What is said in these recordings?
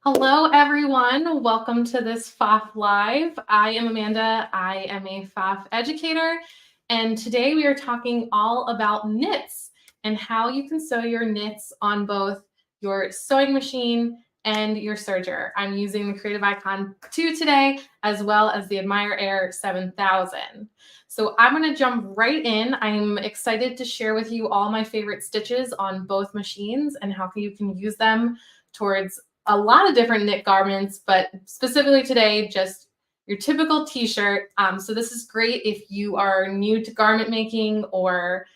Hello, everyone. Welcome to this PFAFF Live. I am Amanda. I am a PFAFF educator, and today we are talking all about knits and how you can sew your knits on both your sewing machine and your serger. I'm using the Creative Icon 2 today, as well as the Admire Air 7000. So I'm going to jump right in. I'm excited to share with you all my favorite stitches on both machines and how you can use them towards a lot of different knit garments, but specifically today, just your typical t-shirt. So this is great if you are new to garment making or,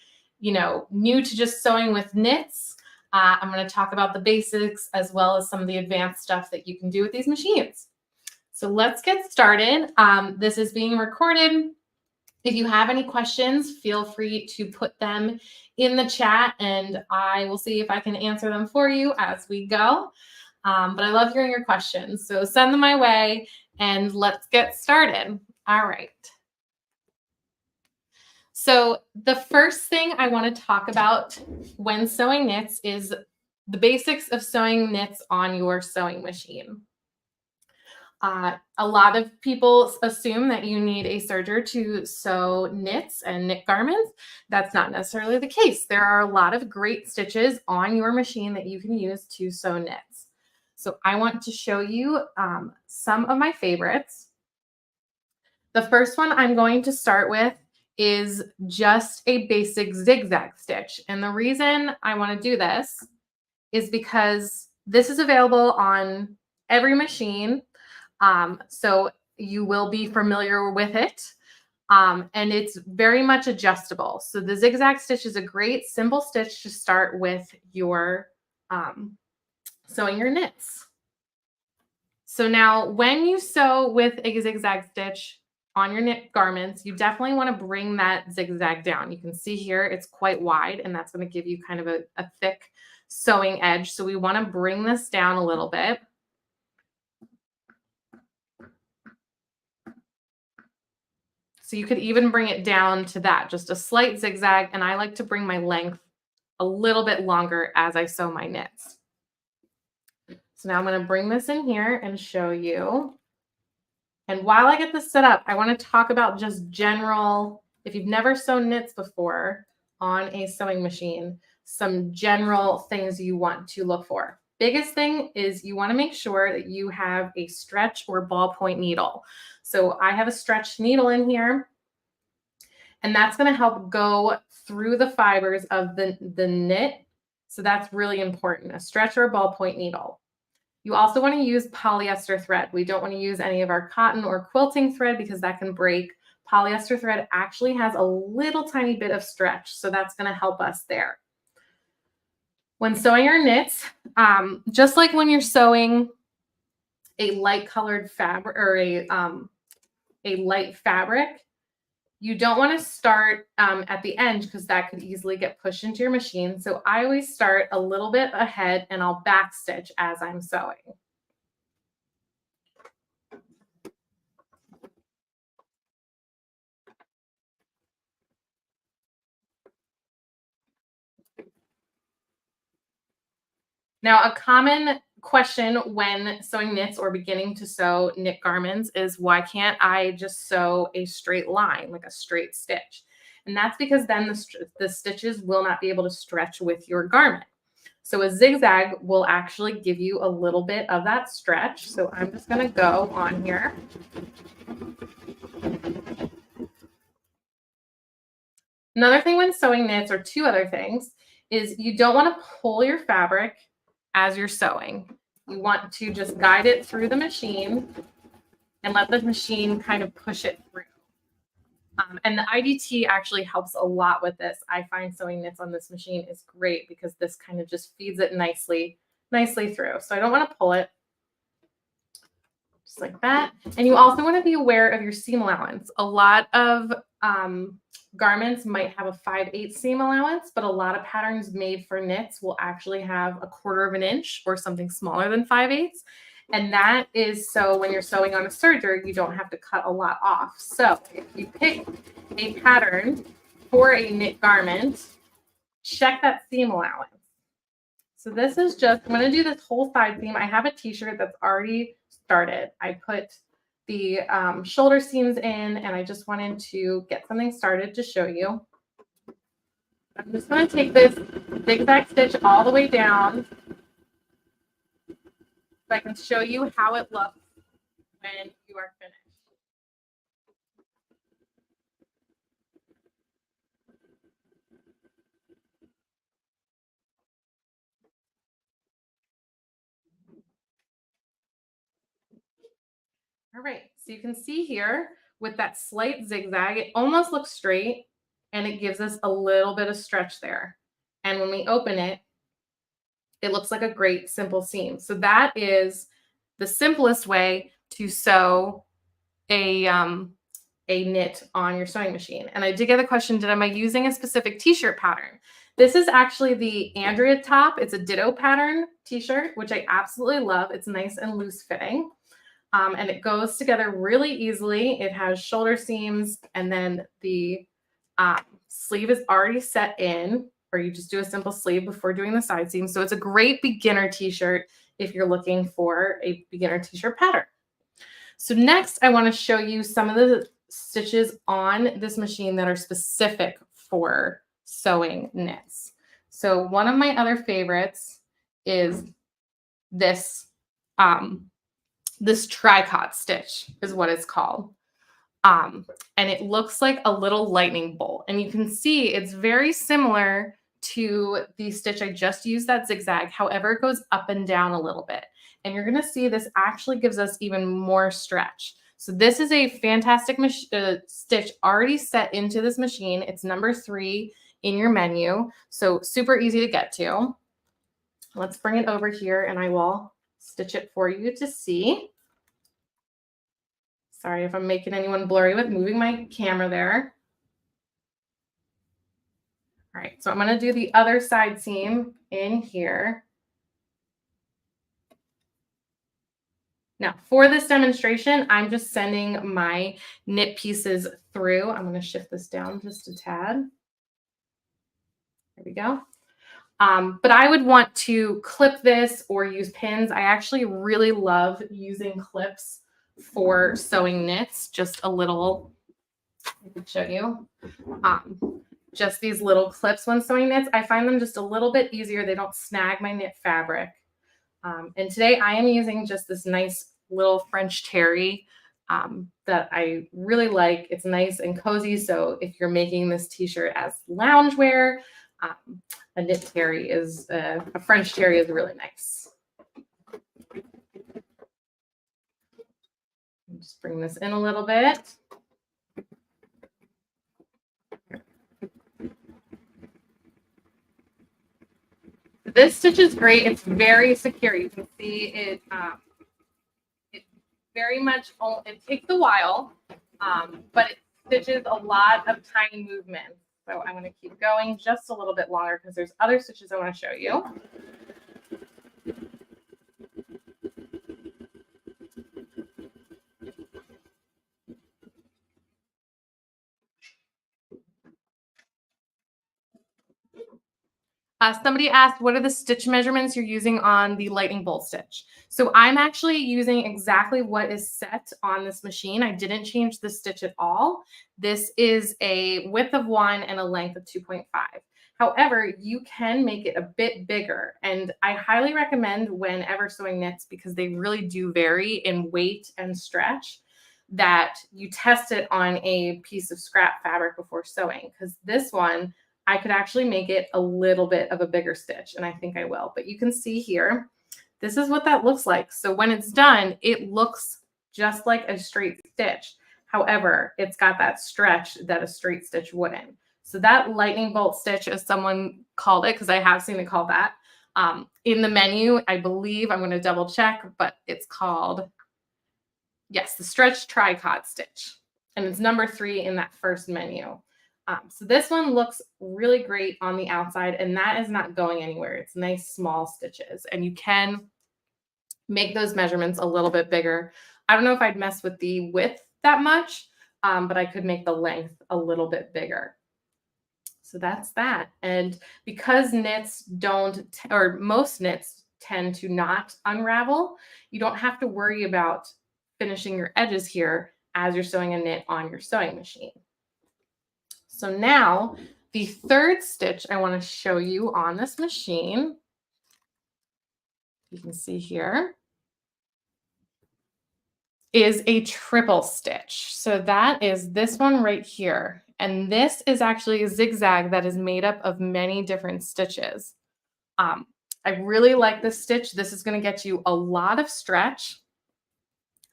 new to just sewing with knits. I'm going to talk about the basics as well as some of the advanced stuff that you can do with these machines. So let's get started. This is being recorded. If you have any questions, feel free to put them in the chat and I will see if I can answer them for you as we go. But I love hearing your questions. So send them my way and let's get started. All right. So the first thing I want to talk about when sewing knits is the basics of sewing knits on your sewing machine. A lot of people assume that you need a serger to sew knits and knit garments. That's not necessarily the case. There are a lot of great stitches on your machine that you can use to sew knits. So I want to show you some of my favorites. The first one I'm going to start with is just a basic zigzag stitch. And the reason I want to do this is because this is available on every machine. So you will be familiar with it. And it's very much adjustable. So the zigzag stitch is a great simple stitch to start with your sewing your knits. So now when you sew with a zigzag stitch on your knit garments, you definitely want to bring that zigzag down. You can see here it's quite wide and that's going to give you kind of a thick sewing edge. So we want to bring this down a little bit. So you could even bring it down to that, just a slight zigzag. And I like to bring my length a little bit longer as I sew my knits. So now I'm going to bring this in here and show you. And while I get this set up, I want to talk about just general, if you've never sewn knits before on a sewing machine, some general things you want to look for. Biggest thing is you want to make sure that you have a stretch or ballpoint needle. So I have a stretched needle in here, and that's going to help go through the fibers of the knit. So that's really important, a stretch or a ballpoint needle. You also want to use polyester thread. We don't want to use any of our cotton or quilting thread because that can break. Polyester thread actually has a little tiny bit of stretch, so that's going to help us there. When sewing your knits, just like when you're sewing a light colored fabric or a light fabric, you don't want to start at the end because that could easily get pushed into your machine. So I always start a little bit ahead and I'll back stitch as I'm sewing. Now, a common question when sewing knits or beginning to sew knit garments is, why can't I just sew a straight line, like a straight stitch? And that's because then the stitches will not be able to stretch with your garment. So a zigzag will actually give you a little bit of that stretch. So I'm just going to go on here. Another thing when sewing knits, or two other things, is you don't want to pull your fabric as you're sewing. You want to just guide it through the machine and let the machine kind of push it through. And the IDT actually helps a lot with this. I find sewing knits on this machine is great because this kind of just feeds it nicely through. So I don't want to pull it. Just like that. And you also want to be aware of your seam allowance. A lot of garments might have a 5/8 seam allowance, but a lot of patterns made for knits will actually have a 1/4 inch or something smaller than 5/8. And that is so when you're sewing on a serger, you don't have to cut a lot off. So if you pick a pattern for a knit garment, check that seam allowance. So this is just, I'm going to do this whole side seam. I have a t-shirt that's already started. I put the shoulder seams in, and I just wanted to get something started to show you. I'm just going to take this zigzag stitch all the way down so I can show you how it looks when you are finished. All right, so you can see here with that slight zigzag, it almost looks straight and it gives us a little bit of stretch there. And when we open it, it looks like a great simple seam. So that is the simplest way to sew a knit on your sewing machine. And I did get a question, am I using a specific t-shirt pattern? This is actually the Andrea top. It's a ditto pattern t-shirt, which I absolutely love. It's nice and loose fitting. And it goes together really easily. It has shoulder seams, and then the sleeve is already set in, or you just do a simple sleeve before doing the side seam. So it's a great beginner t-shirt if you're looking for a beginner t-shirt pattern. So next, I want to show you some of the stitches on this machine that are specific for sewing knits. So one of my other favorites is this this tricot stitch is what it's called. And it looks like a little lightning bolt. And you can see it's very similar to the stitch I just used, that zigzag. However, it goes up and down a little bit. And you're going to see this actually gives us even more stretch. So this is a fantastic stitch already set into this machine. It's number 3 in your menu. So super easy to get to. Let's bring it over here and I will stitch it for you to see. Sorry if I'm making anyone blurry with moving my camera there. All right, so I'm going to do the other side seam in here. Now, for this demonstration, I'm just sending my knit pieces through. I'm going to shift this down just a tad. There we go. But I would want to clip this or use pins. I actually really love using clips for sewing knits. Just a little, I can show you. Just these little clips when sewing knits. I find them just a little bit easier. They don't snag my knit fabric. And today I am using just this nice little French terry that I really like. It's nice and cozy. So if you're making this t-shirt as loungewear, a knit terry is, a French terry is really nice. Just bring this in a little bit. This stitch is great. It's very secure. You can see it. It very much. It takes a while, but it stitches a lot of tiny movements. So I'm going to keep going just a little bit longer because there's other stitches I want to show you. Somebody asked, what are the stitch measurements you're using on the lightning bolt stitch? So I'm actually using exactly what is set on this machine. I didn't change the stitch at all. This is a width of 1 and a length of 2.5. However, you can make it a bit bigger. And I highly recommend whenever sewing knits, because they really do vary in weight and stretch, that you test it on a piece of scrap fabric before sewing. Because this one, I could actually make it a little bit of a bigger stitch, and I think I will. But you can see here, this is what that looks like. So when it's done, it looks just like a straight stitch. However, it's got that stretch that a straight stitch wouldn't. So that lightning bolt stitch, as someone called it, because I have seen it called that, in the menu, I believe, I'm going to double check, but it's called, yes, the stretch tricot stitch. And it's number 3 in that first menu. So this one looks really great on the outside, and that is not going anywhere. It's nice small stitches, and you can make those measurements a little bit bigger. I don't know if I'd mess with the width that much, but I could make the length a little bit bigger. So that's that. And because knits don't, or most knits tend to not unravel, you don't have to worry about finishing your edges here as you're sewing a knit on your sewing machine. So now the third stitch I want to show you on this machine, you can see here, is a triple stitch. So that is this one right here. And this is actually a zigzag that is made up of many different stitches. I really like this stitch. This is going to get you a lot of stretch.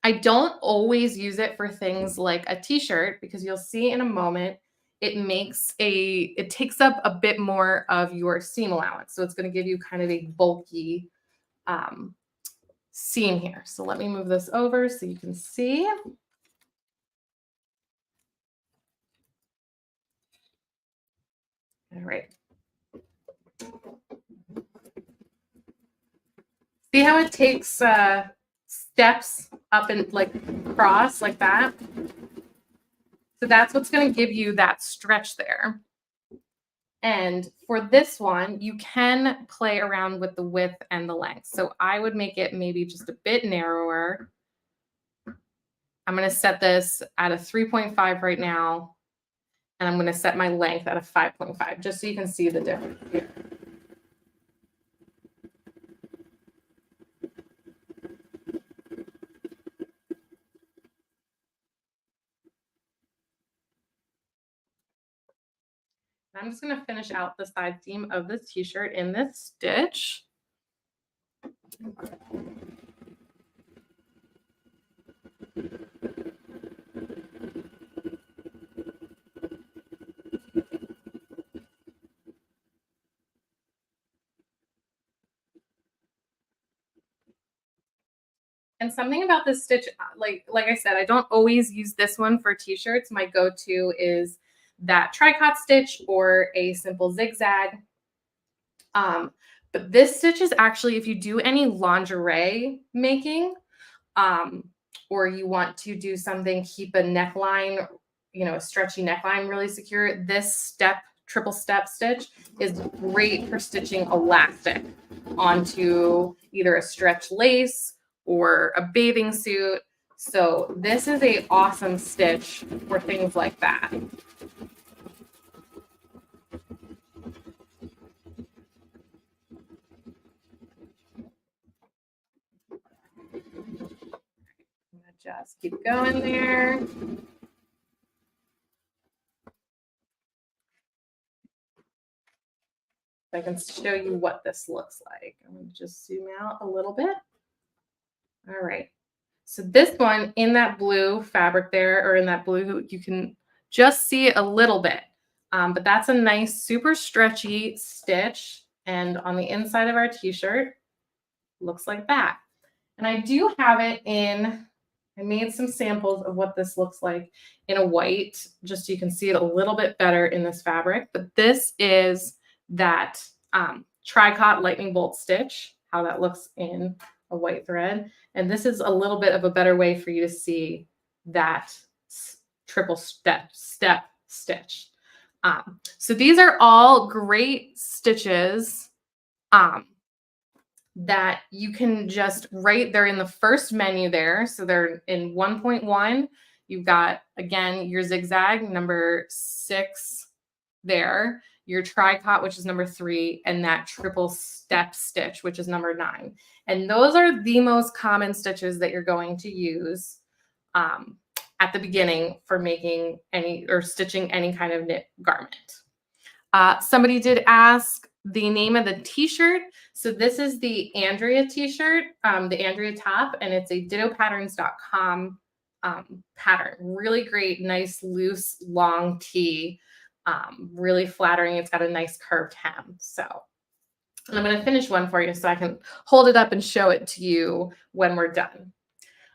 I don't always use it for things like a t-shirt because you'll see in a moment it takes up a bit more of your seam allowance. So it's going to give you kind of a bulky seam here. So let me move this over so you can see. All right. See how it takes steps up and like across like that? So that's what's going to give you that stretch there. And for this one, you can play around with the width and the length. So I would make it maybe just a bit narrower. I'm going to set this at a 3.5 right now. And I'm going to set my length at a 5.5, just so you can see the difference here. I'm just going to finish out the side seam of this t-shirt in this stitch. And something about this stitch, like I said, I don't always use this one for t-shirts. My go-to is that tricot stitch or a simple zigzag. But this stitch is actually, if you do any lingerie making, or you want to do something, keep a neckline, a stretchy neckline really secure, this triple step stitch is great for stitching elastic onto either a stretch lace or a bathing suit. So this is an awesome stitch for things like that. Just keep going there. I can show you what this looks like. I'm going to just zoom out a little bit. All right. So this one in that blue fabric there, or in that blue, you can just see it a little bit. But that's a nice, super stretchy stitch. And on the inside of our t-shirt, looks like that. And I do have it in, I made some samples of what this looks like in a white, just so you can see it a little bit better in this fabric. But this is that tricot lightning bolt stitch, how that looks in a white thread. And this is a little bit of a better way for you to see that triple step stitch. So these are all great stitches that you can just they're in the first menu there. So they're in 1.1. You've got, again, your zigzag, number 6 there, your tricot, which is number 3, and that triple step stitch, which is number 9. And those are the most common stitches that you're going to use at the beginning for making stitching any kind of knit garment. Somebody did ask the name of the t-shirt. So this is the Andrea t-shirt, the Andrea top, and it's a dittopatterns.com pattern. Really great, nice, loose, long tee. Really flattering. It's got a nice curved hem. So, and I'm going to finish one for you so I can hold it up and show it to you when we're done.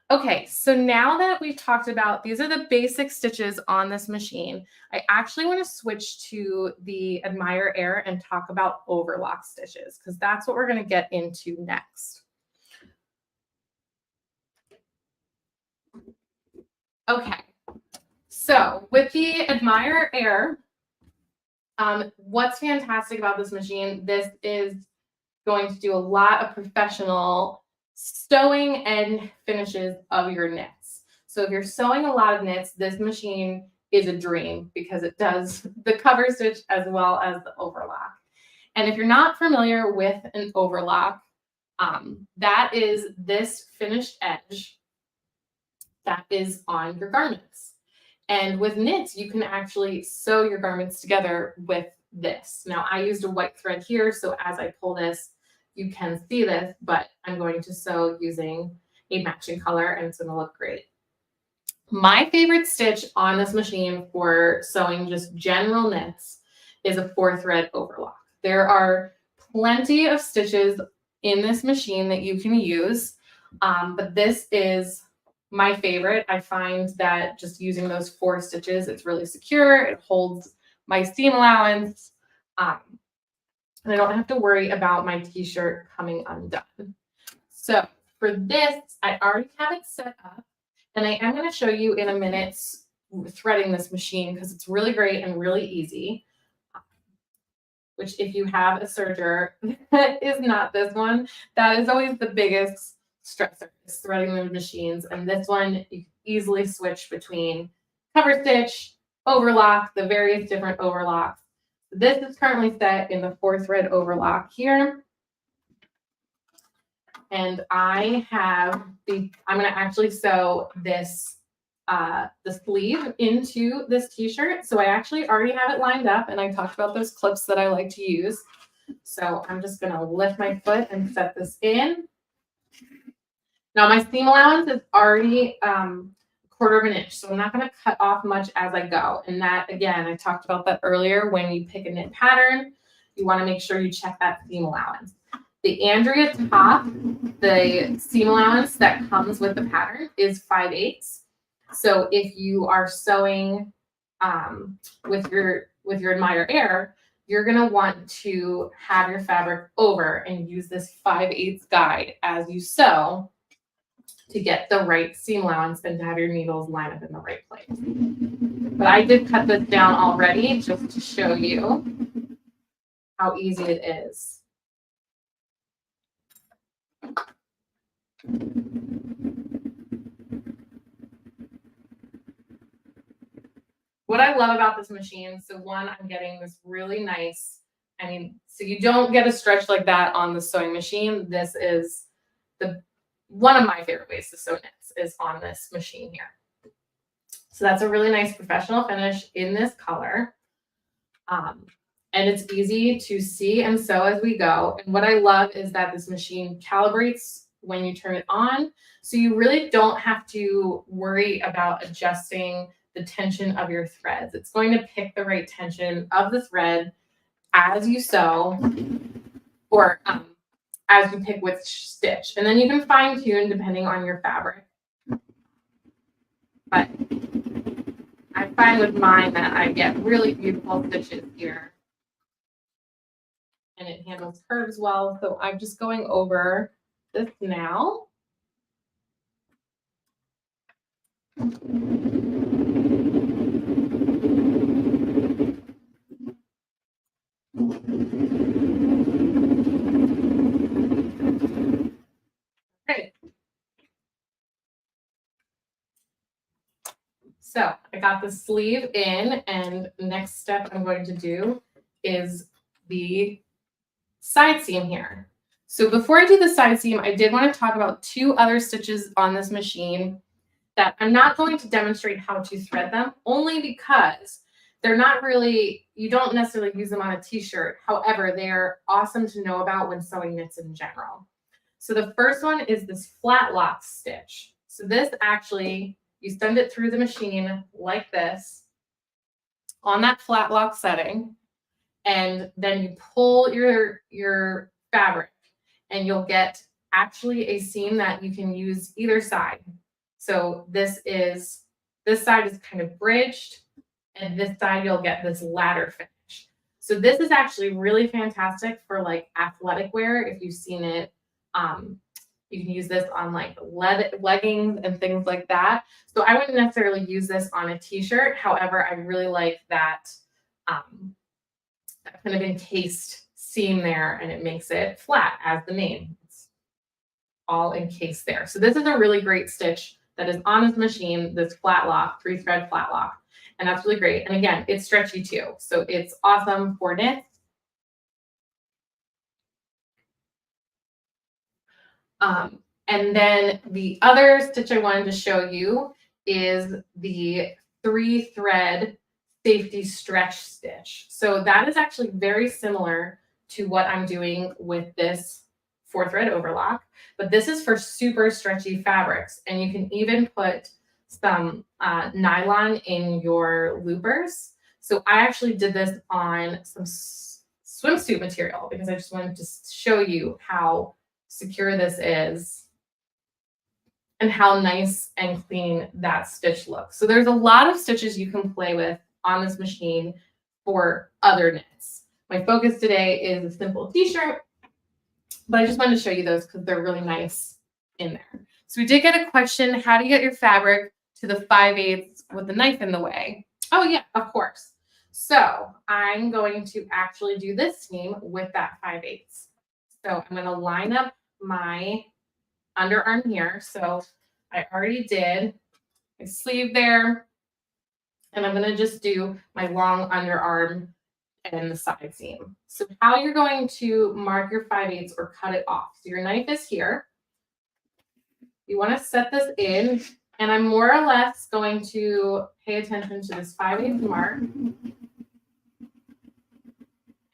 Okay, so now that we've talked about, these are the basic stitches on this machine, I actually want to switch to the Admire Air and talk about overlock stitches, because that's what we're going to get into next. Okay, so with the Admire Air, What's fantastic about this machine, this is going to do a lot of professional sewing and finishes of your knits. So if you're sewing a lot of knits, this machine is a dream because it does the cover stitch as well as the overlock. And if you're not familiar with an overlock, that is this finished edge that is on your garments. And with knits, you can actually sew your garments together with this. Now, I used a white thread here, so as I pull this, you can see this, but I'm going to sew using a matching color, and it's going to look great. My favorite stitch on this machine for sewing just general knits is a 4-thread overlock. There are plenty of stitches in this machine that you can use, but this is my favorite. I find that just using those 4 stitches, it's really secure. It holds my seam allowance, and I don't have to worry about my t-shirt coming undone. So for this, I already have it set up, and I am going to show you in a minute threading this machine because it's really great and really easy. Which, if you have a serger that is not this one, that is always the biggest stressor, is threading the machines. And this one, you can easily switch between cover stitch, overlock, the various different overlocks. This is currently set in the 4-thread overlock here. And I'm going to actually sew this, the sleeve into this t-shirt. So I actually already have it lined up, and I talked about those clips that I like to use. So I'm just going to lift my foot and set this in. Now my seam allowance is already 1/4 of an inch, so I'm not going to cut off much as I go. And that, again, I talked about that earlier. When you pick a knit pattern, you want to make sure you check that seam allowance. The Andrea top, the seam allowance that comes with the pattern is 5/8. So if you are sewing with your Admire Air, you're going to want to have your fabric over and use this 5/8 guide as you sew to get the right seam allowance and to have your needles line up in the right place. But I did cut this down already just to show you how easy it is. What I love about this machine, so one, I'm getting this really nice, so you don't get a stretch like that on the sewing machine. This is one of my favorite ways to sew knits is on this machine here. So that's a really nice professional finish in this color. And it's easy to see and sew as we go. And what I love is that this machine calibrates when you turn it on. So you really don't have to worry about adjusting the tension of your threads. It's going to pick the right tension of the thread as you sew, or as you pick which stitch. And then you can fine tune depending on your fabric. But I find with mine that I get really beautiful stitches here. And it handles curves well. So I'm just going over this now. Great. So I got the sleeve in, and the next step I'm going to do is the side seam here. So before I do the side seam, I did want to talk about 2 other stitches on this machine that I'm not going to demonstrate how to thread them, only because they're not really, you don't necessarily use them on a t-shirt. However, they're awesome to know about when sewing knits in general. So the first one is this flat lock stitch. So this actually, you send it through the machine like this on that flat lock setting, and then you pull your fabric, and you'll get actually a seam that you can use either side. So this side is kind of bridged, and this side you'll get this ladder finish. So this is actually really fantastic for like athletic wear. If you've seen it, you can use this on like leggings and things like that. So I wouldn't necessarily use this on a t-shirt. However, I really like that that kind of encased seam there, and it makes it flat as the name. It's all encased there. So this is a really great stitch that is on this machine, this flat lock, 3-thread flat lock. And that's really great. And again, it's stretchy too. So it's awesome for knits. And then the other stitch I wanted to show you is the 3-thread safety stretch stitch. So that is actually very similar to what I'm doing with this 4-thread overlock, but this is for super stretchy fabrics. And you can even put some nylon in your loopers. So I actually did this on some swimsuit material because I just wanted to show you how secure this is and how nice and clean that stitch looks. So there's a lot of stitches you can play with on this machine for other knits. My focus today is a simple t-shirt, but I just wanted to show you those because they're really nice in there. So we did get a question, how do you get your fabric to the 5/8 with the knife in the way? Oh yeah, of course. So I'm going to actually do this seam with that 5/8. So I'm going to line up my underarm here. So I already did my sleeve there, and I'm going to just do my long underarm and the side seam. So how you're going to mark your 5/8 or cut it off. So your knife is here. You want to set this in, and I'm more or less going to pay attention to this 5/8 mark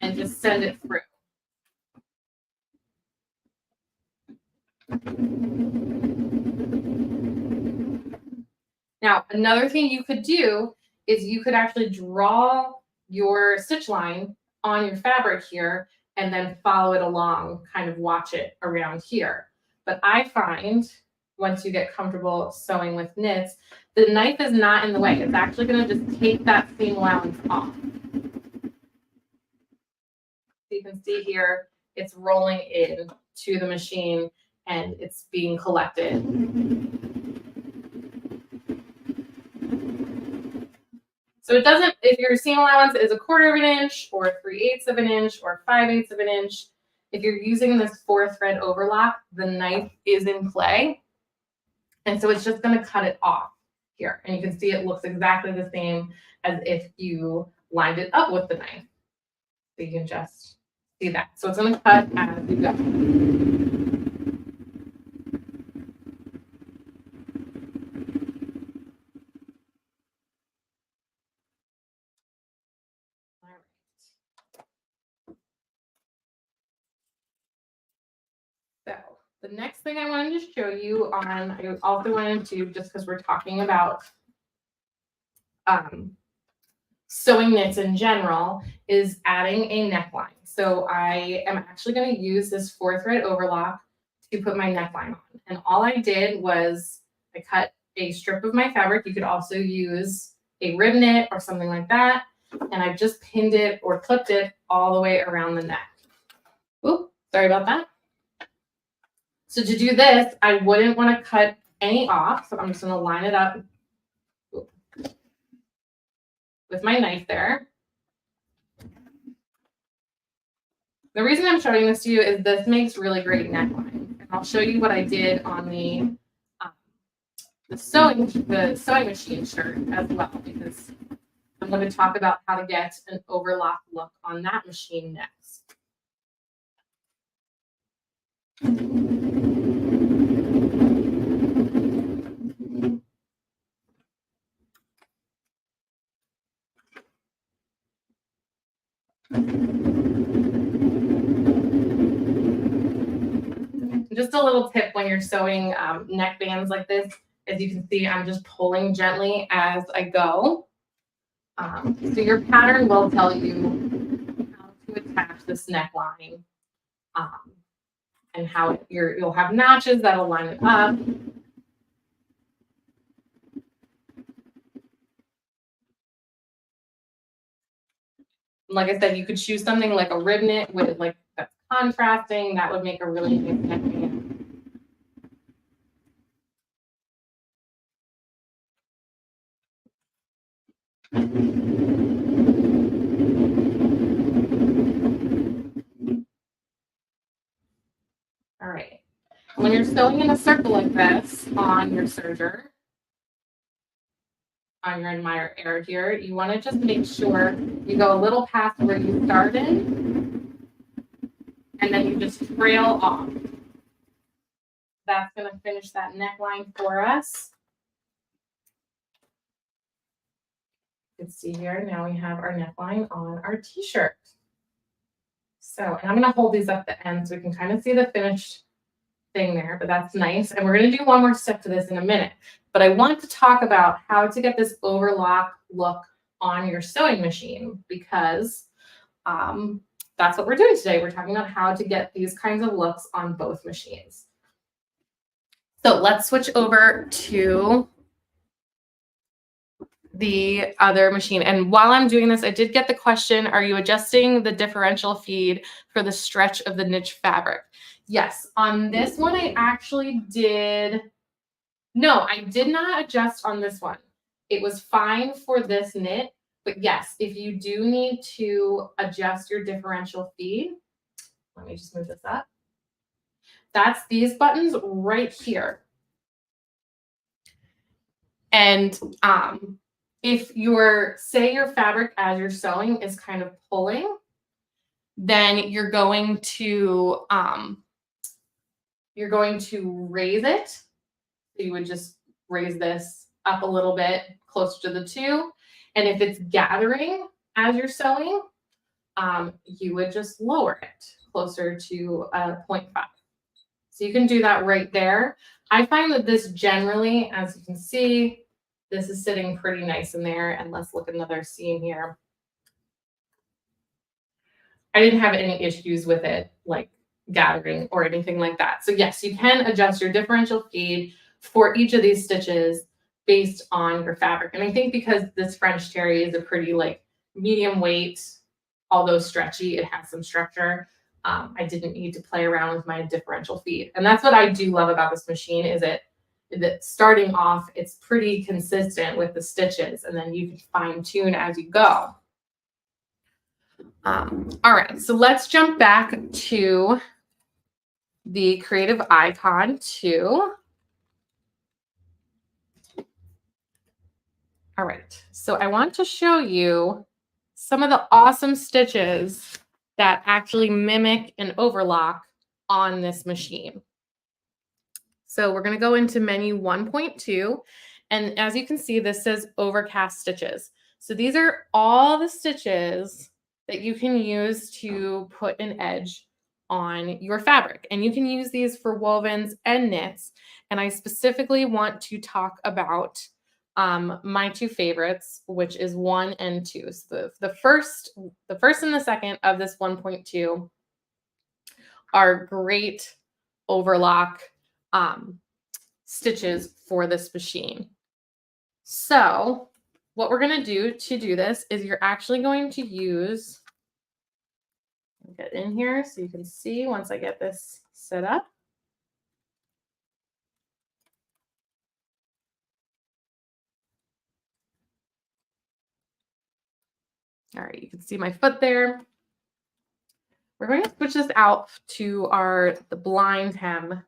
and just send it through. Now, another thing you could do is you could actually draw your stitch line on your fabric here and then follow it along, kind of watch it around here. But I find once you get comfortable sewing with knits, the knife is not in the way. It's actually going to just take that seam allowance off. So you can see here, it's rolling in to the machine and it's being collected. So it doesn't, if your seam allowance is 1/4 of an inch or 3/8 of an inch or 5/8 of an inch, if you're using this 4-thread overlock, the knife is in play. And so it's just going to cut it off here. And you can see it looks exactly the same as if you lined it up with the knife. So you can just see that. So it's going to cut as you go. So the next thing I wanted to show you on, I also wanted to, just because we're talking about sewing knits in general, is adding a neckline. So I am actually going to use this 4-thread overlock to put my neckline on. And all I did was I cut a strip of my fabric. You could also use a rib knit or something like that. And I just pinned it or clipped it all the way around the neck. Oop, sorry about that. So to do this, I wouldn't want to cut any off. So I'm just going to line it up with my knife there. The reason I'm showing this to you is this makes really great neckline. And I'll show you what I did on the sewing machine shirt as well, because I'm going to talk about how to get an overlock look on that machine next. Just a little tip when you're sewing neck bands like this, as you can see, I'm just pulling gently as I go. So your pattern will tell you how to attach this neckline and how you'll have notches that'll line it up. Like I said, you could choose something like a rib knit with like that's contrasting. That would make a really nice neckband. when you're sewing in a circle like this on your serger, on your admire air here, you want to just make sure you go a little past where you started, and then you just trail off. That's going to finish that neckline for us. You can see here, now we have our neckline on our t-shirt. So, and I'm going to hold these up the end so we can kind of see the finished thing there, but that's nice. And we're going to do one more step to this in a minute. But I want to talk about how to get this overlock look on your sewing machine, because that's what we're doing today. We're talking about how to get these kinds of looks on both machines. So let's switch over to the other machine. And while I'm doing this, I did get the question, are you adjusting the differential feed for the stretch of the niche fabric? Yes, on this one, I actually did. No, I did not adjust on this one. It was fine for this knit, but yes, if you do need to adjust your differential feed, let me just move this up. That's these buttons right here. And if say your fabric as you're sewing is kind of pulling, then you're going to raise it. So you would just raise this up a little bit closer to the 2. And if it's gathering as you're sewing, you would just lower it closer to 0.5. So you can do that right there. I find that this generally, as you can see, this is sitting pretty nice in there. And let's look at another seam here. I didn't have any issues with it, like gathering or anything like that. So yes, you can adjust your differential feed for each of these stitches based on your fabric. And I think because this French terry is a pretty like medium weight, although stretchy, it has some structure. I didn't need to play around with my differential feed. And that's what I do love about this machine, is that starting off, it's pretty consistent with the stitches, and then you can fine tune as you go. All right, so let's jump back to the creative icon too. All right, so I want to show you some of the awesome stitches that actually mimic an overlock on this machine. So we're going to go into menu 1.2, and as you can see, this says overcast stitches. So these are all the stitches that you can use to put an edge on your fabric, and you can use these for wovens and knits. And I specifically want to talk about my 2 favorites, which is 1 and 2. So the first and the second of this 1.2 are great overlock stitches for this machine. So what we're going to do this is you're actually going to use, get in here so you can see once I get this set up. All right, you can see my foot there. We're going to switch this out to the blind hem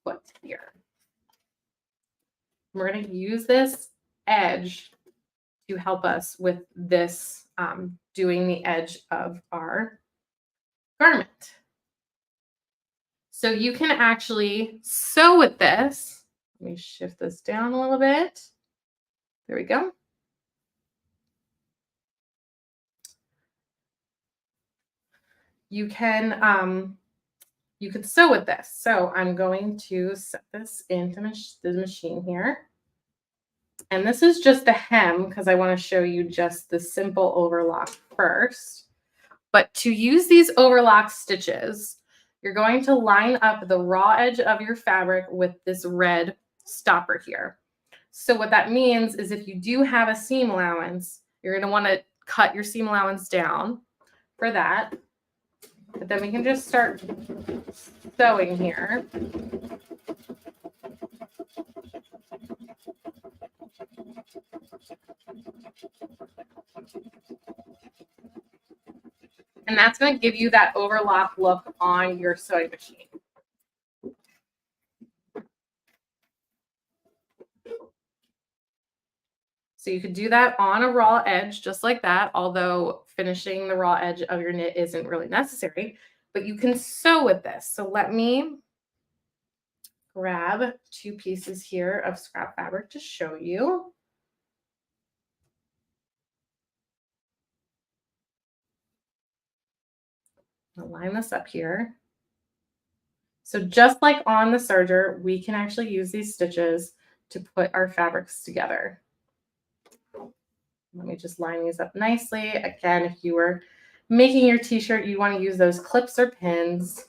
foot here. We're going to use this edge to help us with this, doing the edge of our garment. So you can actually sew with this. Let me shift this down a little bit. There we go. You can sew with this. So I'm going to set this into the machine here. And this is just the hem because I want to show you just the simple overlock first. But to use these overlock stitches, you're going to line up the raw edge of your fabric with this red stopper here. So what that means is if you do have a seam allowance, you're going to want to cut your seam allowance down for that. But then we can just start sewing here. And that's going to give you that overlock look on your sewing machine. So you could do that on a raw edge just like that, although finishing the raw edge of your knit isn't really necessary, but you can sew with this. So let me grab 2 pieces here of scrap fabric to show you. I'll line this up here. So just like on the serger, we can actually use these stitches to put our fabrics together. Let me just line these up nicely. Again, if you were making your t-shirt, you want to use those clips or pins.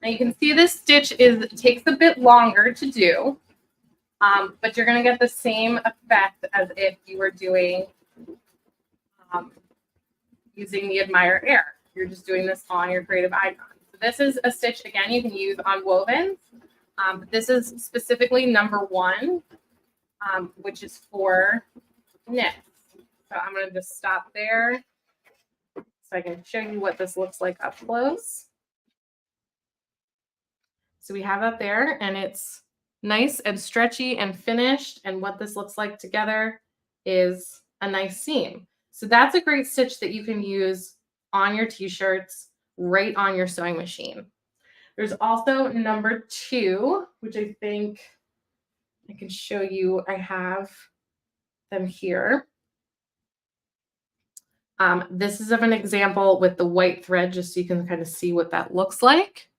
Now you can see this stitch takes a bit longer to do, but you're going to get the same effect as if you were doing using the Admire Air. You're just doing this on your creative icon. So this is a stitch, again, you can use on wovens. This is specifically number 1, which is for knits. So I'm going to just stop there so I can show you what this looks like up close. So we have that there, and it's nice and stretchy and finished. And what this looks like together is a nice seam. So that's a great stitch that you can use on your t-shirts, right on your sewing machine. There's also number 2, which I think I can show you. I have them here. This is of an example with the white thread, just so you can kind of see what that looks like.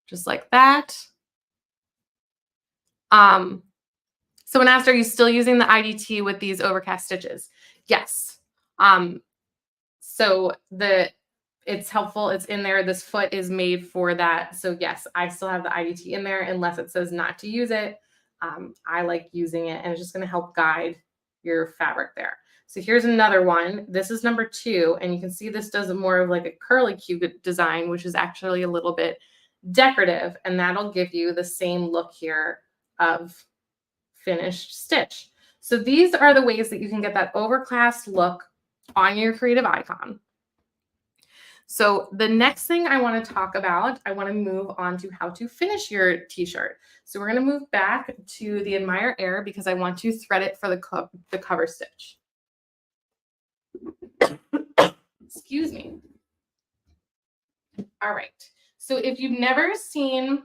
Just like that. Someone asked, are you still using the IDT with these overcast stitches? Yes. So it's helpful. It's in there. This foot is made for that. So yes, I still have the IDT in there unless it says not to use it. I like using it, and it's just going to help guide your fabric there. So here's another one. This is number 2, and you can see this does more of like a curly Q design, which is actually a little bit decorative, and that'll give you the same look here of finished stitch. So these are the ways that you can get that overcast look on your creative icon. So the next thing I want to talk about, I want to move on to how to finish your t-shirt. So we're going to move back to the Admire Air because I want to thread it for the cover stitch. Excuse me. All right. So if you've never seen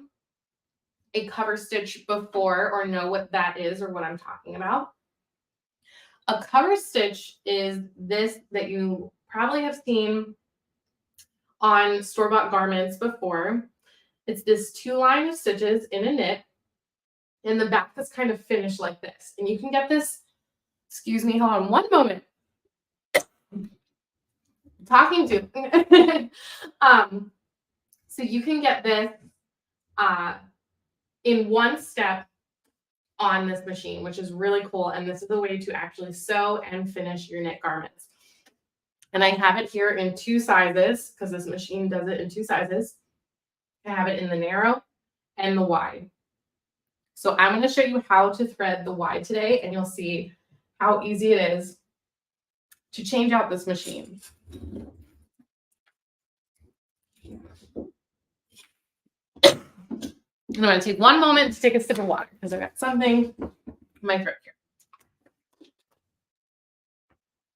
a cover stitch before or know what that is or what I'm talking about, a cover stitch is this that you probably have seen on store-bought garments before. It's this 2-line of stitches in a knit, and the back is kind of finished like this. And you can get this, excuse me, hold on one moment. Talking to. So you can get this in one step on this machine, which is really cool. And this is a way to actually sew and finish your knit garments. And I have it here in 2 sizes because this machine does it in 2 sizes. I have it in the narrow and the wide. So I'm going to show you how to thread the wide today, and you'll see how easy it is to change out this machine. I'm going to take one moment to take a sip of water because I've got something in my throat here.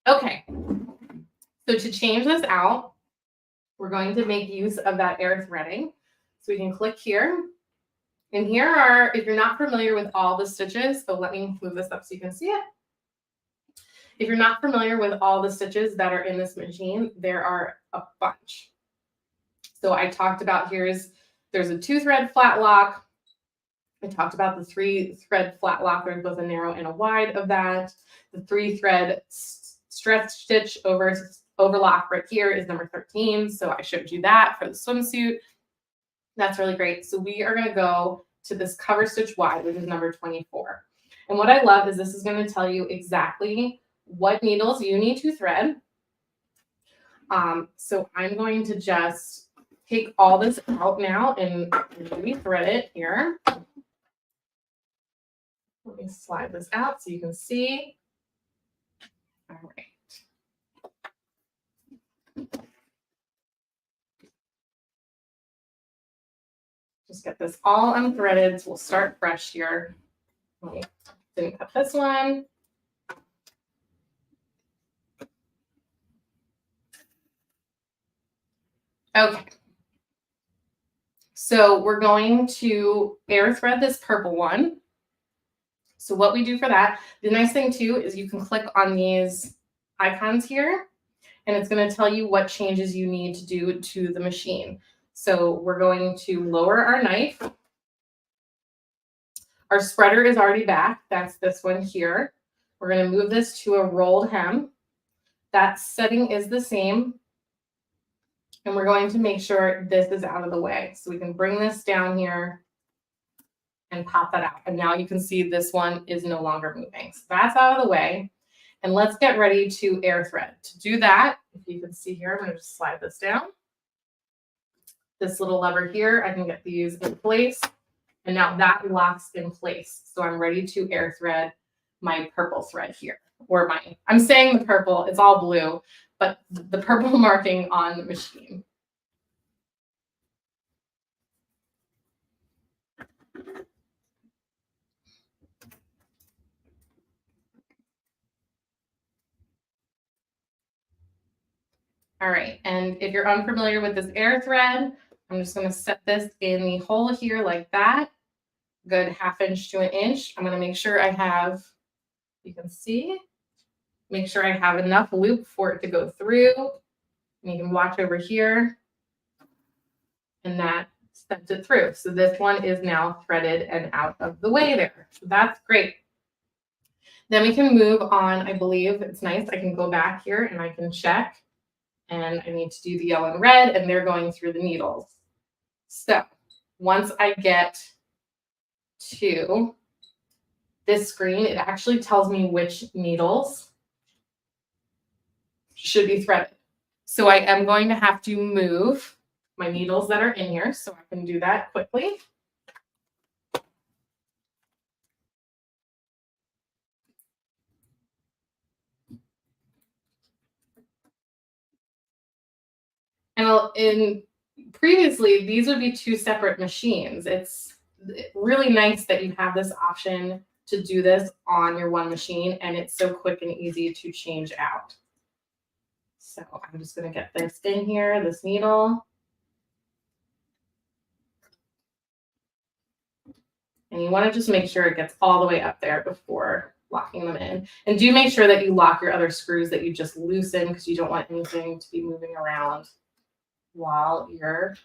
Okay, so to change this out, we're going to make use of that air threading. So we can click here. And here are, if you're not familiar with all the stitches, so let me move this up so you can see it. If you're not familiar with all the stitches that are in this machine, there are a bunch. So I talked about there's a 2-thread flat lock. I talked about the 3-thread flat lock. There's both a narrow and a wide of that. The 3-thread stretch stitch overlock right here is number 13. So I showed you that for the swimsuit. That's really great. So we are going to go to this cover stitch wide, which is number 24. And what I love is this is going to tell you exactly what needles you need to thread. So I'm going to just take all this out now and rethread it here. Let me slide this out so you can see. All right. Just get this all unthreaded. So we'll start fresh here. Didn't cut this one. Okay. So we're going to air thread this purple one. So what we do for that, the nice thing too is you can click on these icons here and it's going to tell you what changes you need to do to the machine. So we're going to lower our knife. Our spreader is already back. That's this one here. We're going to move this to a rolled hem. That setting is the same. And we're going to make sure this is out of the way. So we can bring this down here and pop that out. And now you can see this one is no longer moving. So that's out of the way. And let's get ready to air thread. To do that, if you can see here, I'm going to just slide this down. This little lever here, I can get these in place. And now that locks in place. So I'm ready to air thread my purple thread here. Or I'm saying the purple, it's all blue, but the purple marking on the machine. All right, and if you're unfamiliar with this air thread, I'm just going to set this in the hole here like that. Good 1/2 inch to 1 inch. I'm going to make sure I have, you can see, make sure I have enough loop for it to go through. And you can watch over here. And that sent it through. So this one is now threaded and out of the way there. So that's great. Then we can move on. I believe it's nice. I can go back here and I can check. And I need to do the yellow and red, and they're going through the needles. So once I get to this screen, it actually tells me which needles should be threaded. So I am going to have to move my needles that are in here, so I can do that quickly. And previously, these would be 2 separate machines. It's really nice that you have this option to do this on your one machine, and it's so quick and easy to change out. So I'm just going to get this in here, this needle. And you want to just make sure it gets all the way up there before locking them in. And do make sure that you lock your other screws that you just loosen, because you don't want anything to be moving around while you're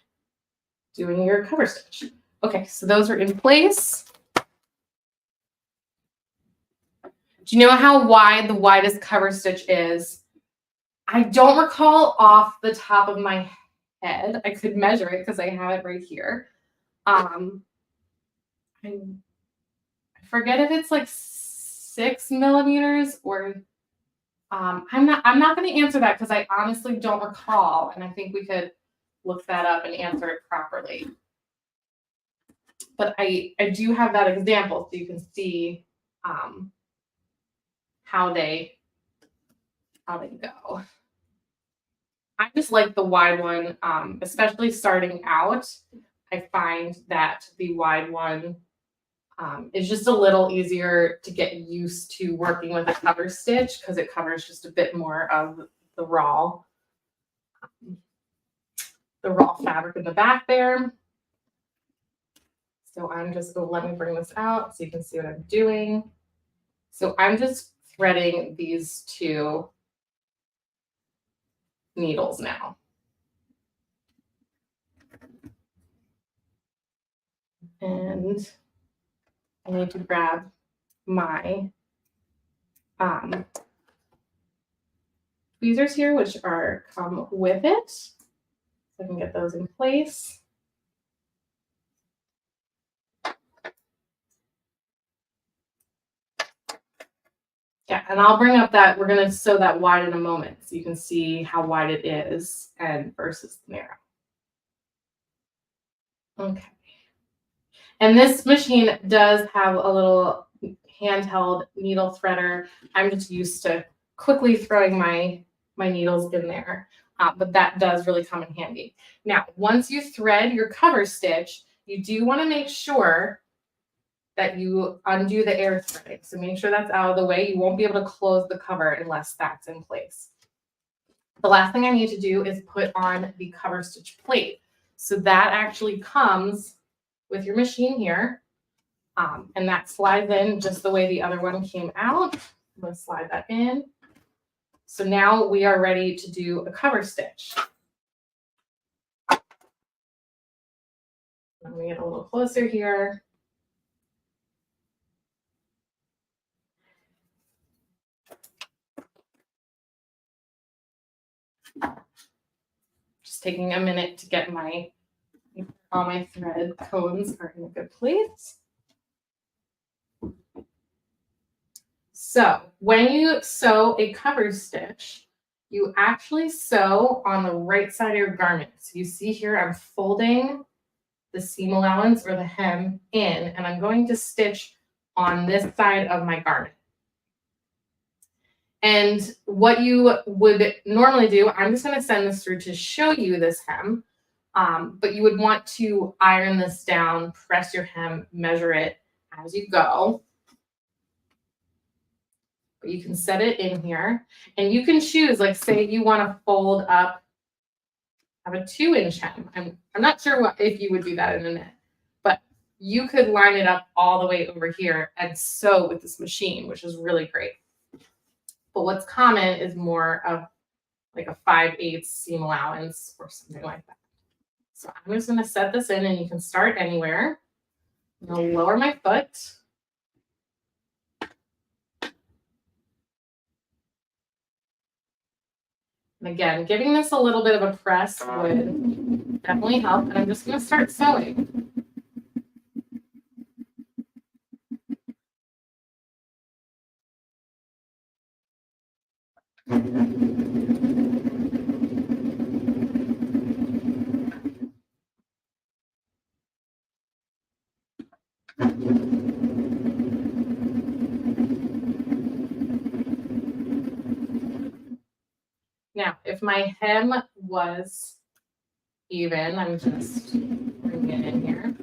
doing your cover stitch. Okay, so those are in place. Do you know how wide the widest cover stitch is? I don't recall off the top of my head. I could measure it because I have it right here. I forget if it's like 6 millimeters or I'm not going to answer that because I honestly don't recall, and I think we could look that up and answer it properly. But I do have that example so you can see how they go. I just like the wide one, especially starting out. I find that the wide one is just a little easier to get used to working with a cover stitch because it covers just a bit more of the raw fabric in the back there. So I'm just going to let me bring this out so you can see what I'm doing. So I'm just threading these 2 needles now. And I need to grab my tweezers here, which come with it. So I can get those in place. Yeah, and I'll bring up that we're going to sew that wide in a moment so you can see how wide it is and versus narrow. Okay. And this machine does have a little handheld needle threader. I'm just used to quickly throwing my needles in there, but that does really come in handy. Now, once you thread your cover stitch, you do want to make sure that you undo the air threading. So make sure that's out of the way. You won't be able to close the cover unless that's in place. The last thing I need to do is put on the cover stitch plate. So that actually comes with your machine here. And that slides in just the way the other one came out. I'm going to slide that in. So now we are ready to do a cover stitch. Let me get a little closer here. Just taking a minute to get all my thread cones are in a good place. So when you sew a cover stitch, you actually sew on the right side of your garment. So you see here, I'm folding the seam allowance or the hem in, and I'm going to stitch on this side of my garment. And what you would normally do, I'm just going to send this through to show you this hem, but you would want to iron this down, press your hem, measure it as you go. But you can set it in here, and you can choose, like say you want to fold up, have a 2-inch hem. I'm not sure if you would do that in a knit, but you could line it up all the way over here and sew with this machine, which is really great. But what's common is more of like a 5/8 seam allowance or something like that. So I'm just going to set this in, and you can start anywhere. I'll lower my foot. And again, giving this a little bit of a press would definitely help. And I'm just going to start sewing. Now, if my hem was even, I'm just bringing it in here.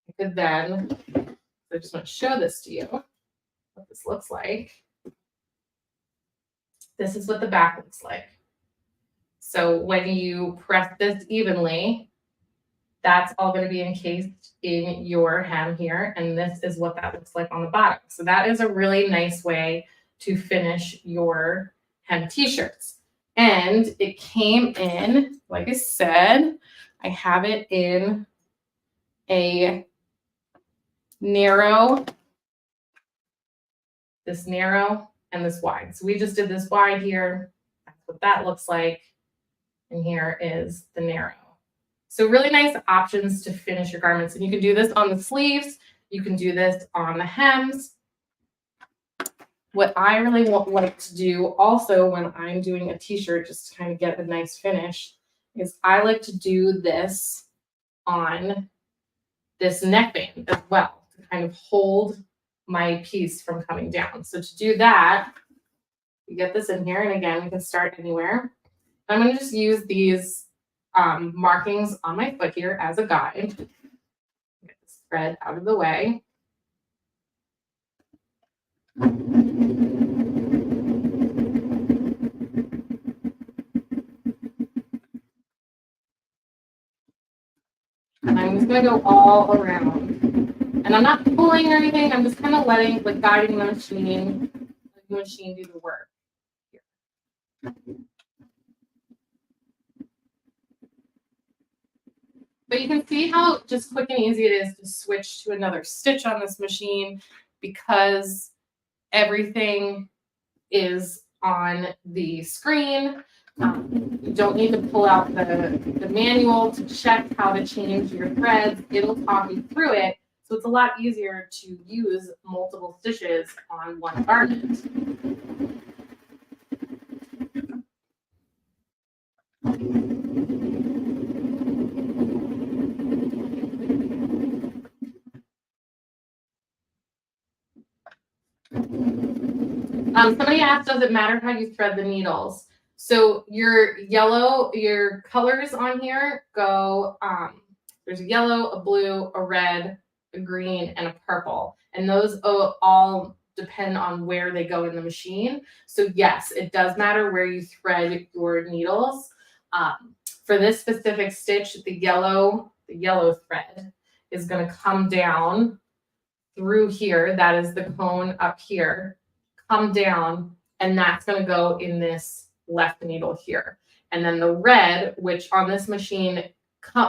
I could then, I just want to show this to you, what this looks like. This is what the back looks like. So when you press this evenly, that's all going to be encased in your hem here. And this is what that looks like on the bottom. So that is a really nice way to finish your hem t-shirts. And it came in, like I said, I have it in a narrow, this narrow and this wide. So we just did this wide here. That's what that looks like. And here is the narrow. So really nice options to finish your garments. And you can do this on the sleeves. You can do this on the hems. What I really like to do also when I'm doing a t-shirt, just to kind of get a nice finish, is I like to do this on this neckband as well, to kind of hold my piece from coming down. So to do that, you get this in here, and again, you can start anywhere. I'm going to just use these markings on my foot here as a guide. Get this thread out of the way. And I'm just going to go all around. And I'm not pulling or anything. I'm just kind of letting, like, guiding the machine, letting the machine do the work. Here. But you can see how just quick and easy it is to switch to another stitch on this machine because everything is on the screen. You don't need to pull out the manual to check how to change your threads. It'll talk you through it. So it's a lot easier to use multiple stitches on one garment. Somebody asked, does it matter how you thread the needles? So your yellow, your colors on here go There's a yellow, a blue, a red, a green, and a purple. And those all depend on where they go in the machine. So yes, it does matter where you thread your needles. For this specific stitch, the yellow thread is going to come down through here. That is the cone up here, come down, and that's going to go in this left needle here. And then the red, which on this machine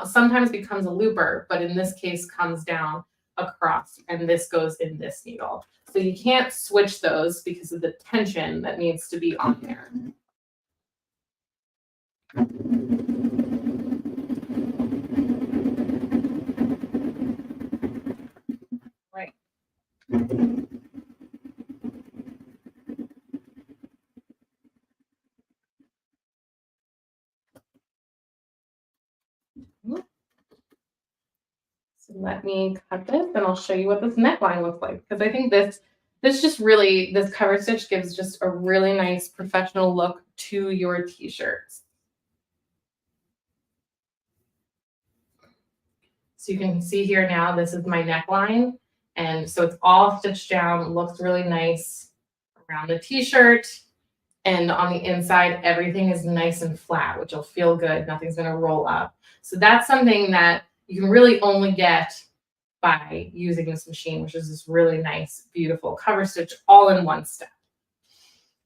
sometimes becomes a looper, but in this case comes down across, and this goes in this needle. So you can't switch those because of the tension that needs to be on there. Right. So let me cut this and I'll show you what this neckline looks like, because I think this cover stitch gives just a really nice professional look to your t-shirts. So you can see here now, this is my neckline. And so it's all stitched down, looks really nice around the t-shirt. And on the inside, everything is nice and flat, which will feel good. Nothing's going to roll up. So that's something that you can really only get by using this machine, which is this really nice, beautiful cover stitch all in one step.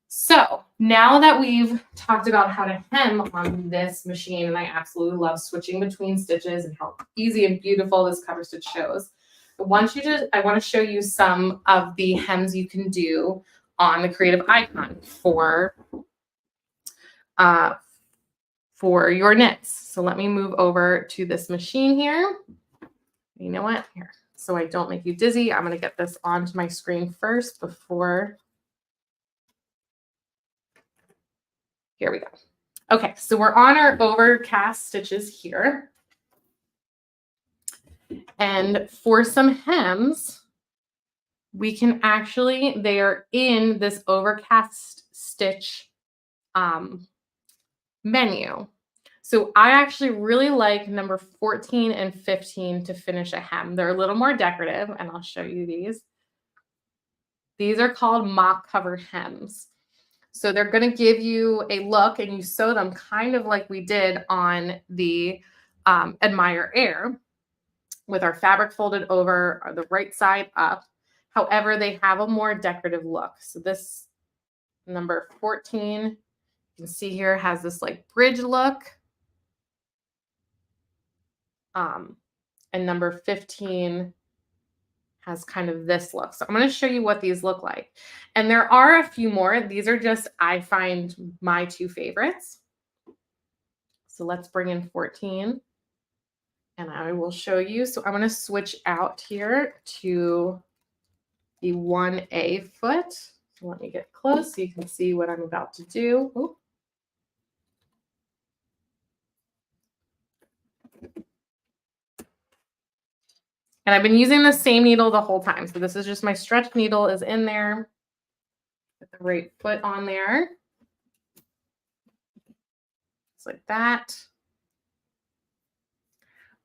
So now that we've talked about how to hem on this machine, and I absolutely love switching between stitches and how easy and beautiful this cover stitch shows, I want to show you some of the hems you can do on the Creative Icon for your knits. So let me move over to this machine here. You know what? Here, so I don't make you dizzy, I'm going to get this onto my screen first before. Here we go. Okay, so we're on our overcast stitches here. And for some hems, we can actually, they are in this overcast stitch menu. So I actually really like number 14 and 15 to finish a hem. They're a little more decorative, and I'll show you these. These are called mock cover hems. So they're going to give you a look, and you sew them kind of like we did on the Admire Air, with our fabric folded over or the right side up. However, they have a more decorative look. So this number 14, you can see here, has this like bridge look. And number 15 has kind of this look. So I'm going to show you what these look like. And there are a few more. These are just, I find, my two favorites. So let's bring in 14 and I will show you. So I'm going to switch out here to the 1A foot. So let me get close so you can see what I'm about to do. Ooh. And I've been using the same needle the whole time. So this is just my stretch needle is in there. Put the right foot on there. Just like that.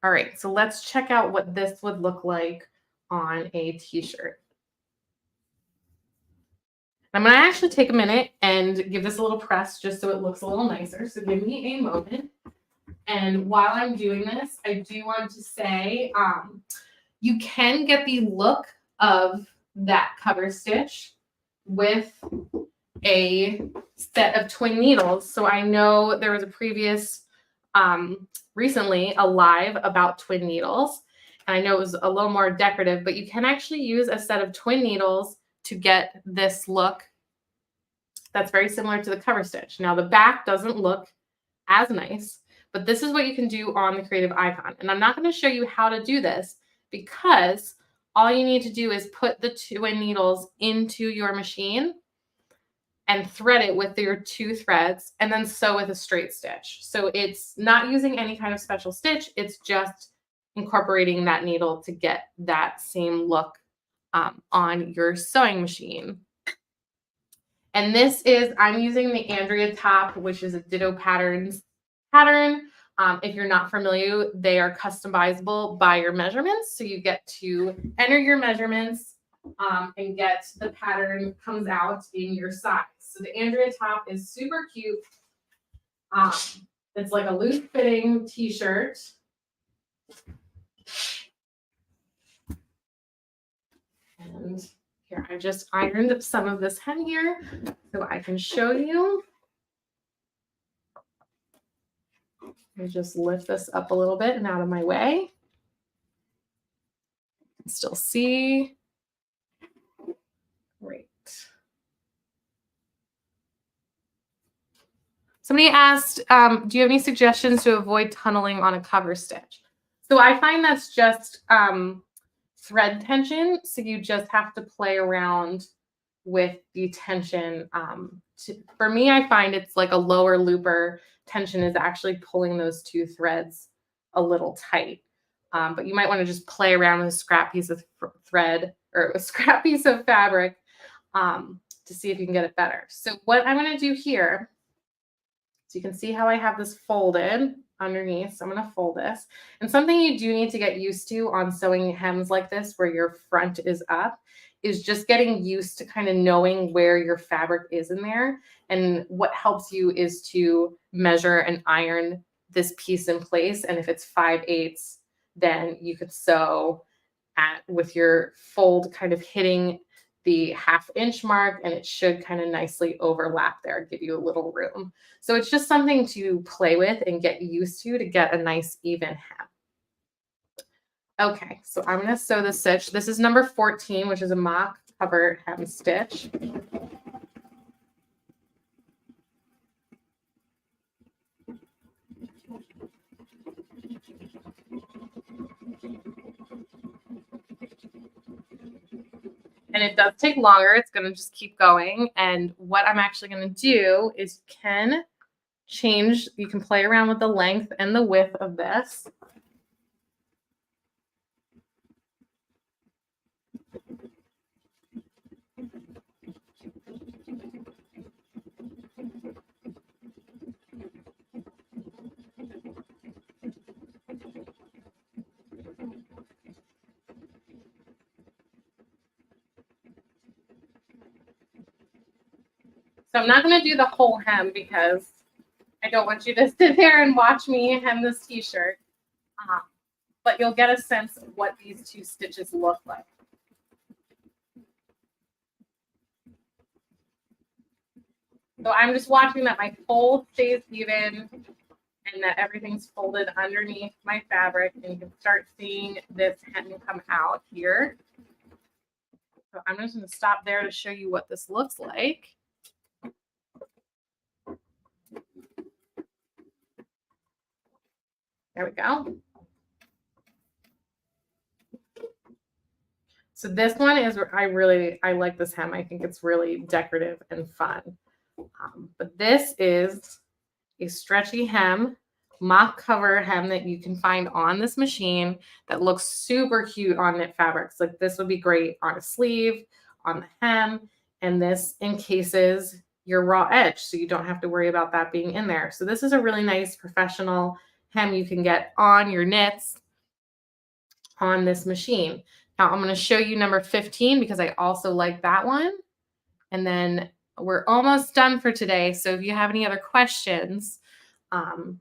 All right, so let's check out what this would look like on a t-shirt. I'm going to actually take a minute and give this a little press just so it looks a little nicer. So give me a moment. And while I'm doing this, I do want to say you can get the look of that cover stitch with a set of twin needles. So I know there was a previous, recently, a live about twin needles. And I know it was a little more decorative, but you can actually use a set of twin needles to get this look that's very similar to the cover stitch. Now the back doesn't look as nice, but this is what you can do on the Creative Icon. And I'm not going to show you how to do this because all you need to do is put the twin needles into your machine and thread it with your two threads and then sew with a straight stitch. So it's not using any kind of special stitch. It's just incorporating that needle to get that same look on your sewing machine. And this is, I'm using the Andrea top, which is a Ditto Patterns pattern. If you're not familiar, they are customizable by your measurements. So you get to enter your measurements and get the pattern comes out in your size. So the Andrea top is super cute. It's like a loose fitting t-shirt. And here, I just ironed some of this hem here so I can show you. Let me just lift this up a little bit and out of my way. Still see. Great. Somebody asked, do you have any suggestions to avoid tunneling on a cover stitch? So I find that's just thread tension. So you just have to play around with the tension. For me, I find it's like a lower looper tension is actually pulling those two threads a little tight. But you might want to just play around with a scrap piece of thread or a scrap piece of fabric to see if you can get it better. So what I'm going to do here, so you can see how I have this folded underneath. So I'm going to fold this. And something you do need to get used to on sewing hems like this, where your front is up, is just getting used to kind of knowing where your fabric is in there. And what helps you is to measure and iron this piece in place. And if it's 5/8, then you could sew with your fold kind of hitting the 1/2 inch mark, and it should kind of nicely overlap there, give you a little room. So it's just something to play with and get used to get a nice even hem. Okay, so I'm going to sew the stitch. This is number 14, which is a mock cover hem stitch. And it does take longer. It's going to just keep going. And what I'm actually going to do is change. You can play around with the length and the width of this. So I'm not going to do the whole hem because I don't want you to sit there and watch me hem this t-shirt. But you'll get a sense of what these two stitches look like. So I'm just watching that my fold stays even and that everything's folded underneath my fabric, and you can start seeing this hem come out here. So I'm just going to stop there to show you what this looks like. There we go. So this one is, I like this hem. I think it's really decorative and fun. But this is a stretchy hem, mock cover hem that you can find on this machine that looks super cute on knit fabrics. Like this would be great on a sleeve, on the hem, and this encases your raw edge, so you don't have to worry about that being in there. So this is a really nice professional hem you can get on your knits on this machine. Now I'm going to show you number 15 because I also like that one. And then we're almost done for today. So if you have any other questions, and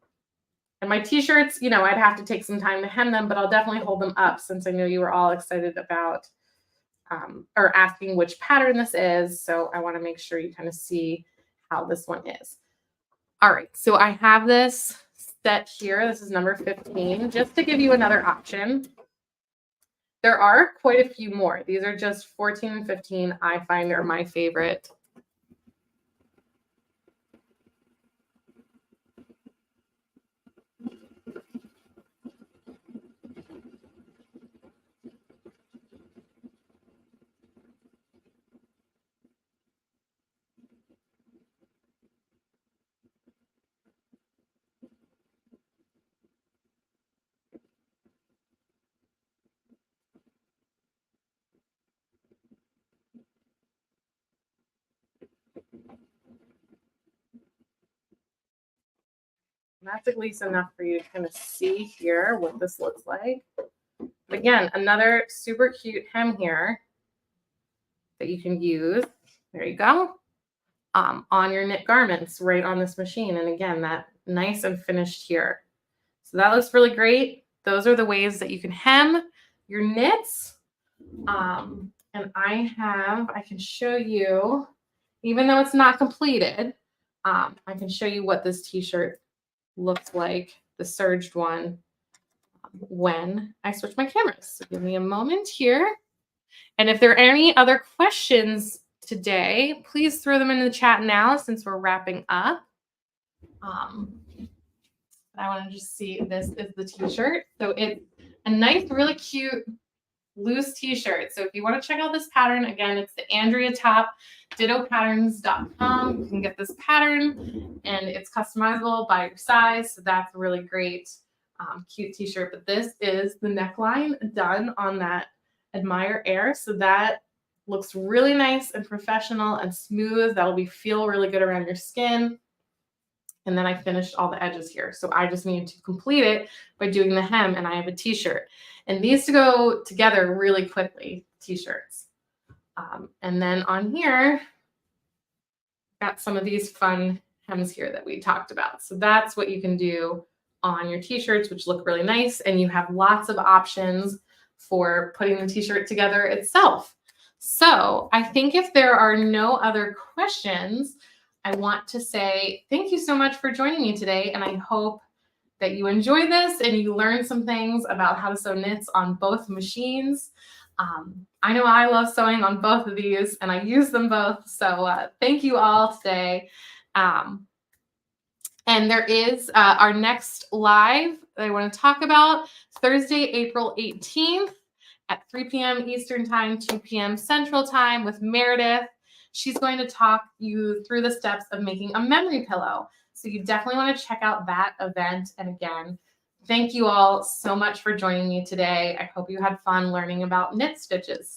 my t-shirts, you know, I'd have to take some time to hem them, but I'll definitely hold them up since I know you were all excited about or asking which pattern this is. So I want to make sure you kind of see how this one is. All right, so I have this set here. This is number 15, just to give you another option. There are quite a few more. These are just 14 and 15. I find are my favorite. That's at least enough for you to kind of see here what this looks like. But again, another super cute hem here that you can use. There you go. On your knit garments right on this machine. And again, that nice and finished here. So that looks really great. Those are the ways that you can hem your knits. And I can show you, even though it's not completed, I can show you what this t-shirt looks like, the serged one, when I switch my cameras. So give me a moment here. And if there are any other questions today, please throw them in the chat now since we're wrapping up. I want to just see, this is the t-shirt. So it's a nice, really cute, loose t-shirt. So if you want to check out this pattern, again, it's the Andrea Top, dittopatterns.com. You can get this pattern and it's customizable by your size. So that's a really great, cute t-shirt. But this is the neckline done on that Admire Air. So that looks really nice and professional and smooth. That'll feel really good around your skin. And then I finished all the edges here. So I just needed to complete it by doing the hem, and I have a t-shirt. And these to go together really quickly, t-shirts. And then on here, got some of these fun hems here that we talked about. So that's what you can do on your t-shirts, which look really nice. And you have lots of options for putting the t-shirt together itself. So I think if there are no other questions, I want to say thank you so much for joining me today. And I hope that you enjoy this and you learn some things about how to sew knits on both machines. I know I love sewing on both of these and I use them both. So thank you all today. And there is our next live that I want to talk about Thursday, April 18th at 3 p.m. Eastern Time, 2 p.m. Central Time with Meredith. She's going to talk you through the steps of making a memory pillow. So you definitely want to check out that event. And again, thank you all so much for joining me today. I hope you had fun learning about knit stitches.